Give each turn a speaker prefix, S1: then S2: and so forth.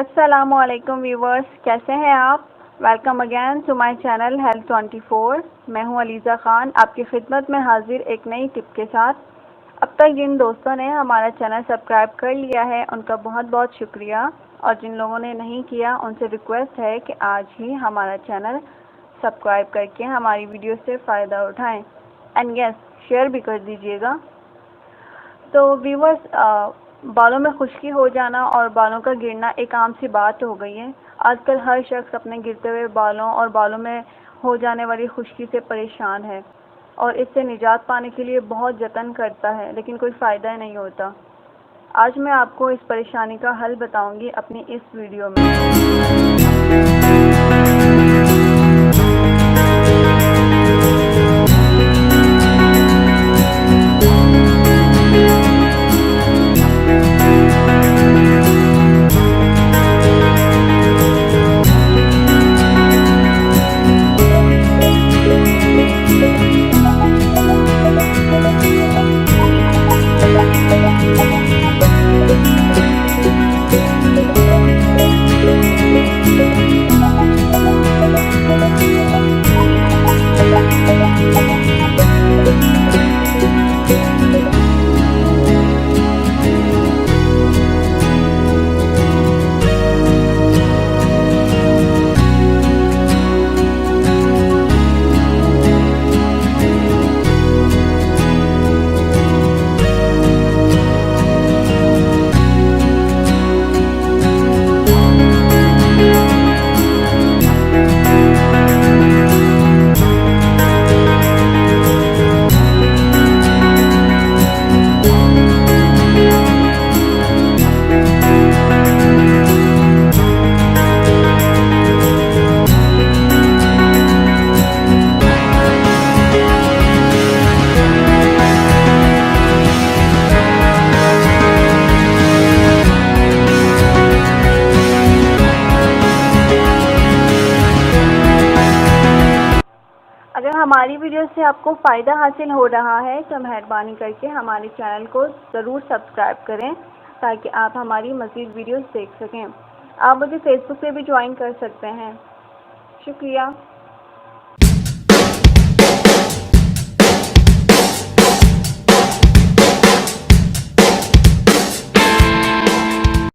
S1: अस्सलामुअलैकुम व्यूवर्स, कैसे हैं आप। Welcome again to my channel health 24। मैं हूं अलीज़ा खान, आपकी खिदमत में हाजिर एक नई टिप के साथ। अब तक जिन दोस्तों ने हमारा चैनल सब्सक्राइब कर लिया है उनका बहुत बहुत शुक्रिया, और जिन लोगों ने नहीं किया उनसे रिक्वेस्ट है कि आज ही हमारा चैनल सब्सक्राइब करके हमारी वीडियो से फ़ायदा उठाएँ एंड यस, शेयर भी कर दीजिएगा। तो व्यूवर्स, बालों में खुश्की हो जाना और बालों का गिरना एक आम सी बात हो गई है। आजकल हर शख्स अपने गिरते हुए बालों और बालों में हो जाने वाली खुश्की से परेशान है और इससे निजात पाने के लिए बहुत जतन करता है, लेकिन कोई फ़ायदा नहीं होता। आज मैं आपको इस परेशानी का हल बताऊंगी अपनी इस वीडियो में। अगर हमारी वीडियो से आपको फ़ायदा हासिल हो रहा है तो मेहरबानी करके हमारे चैनल को ज़रूर सब्सक्राइब करें ताकि आप हमारी मज़ीद वीडियोस देख सकें। आप मुझे फेसबुक पे भी ज्वाइन कर सकते हैं। शुक्रिया।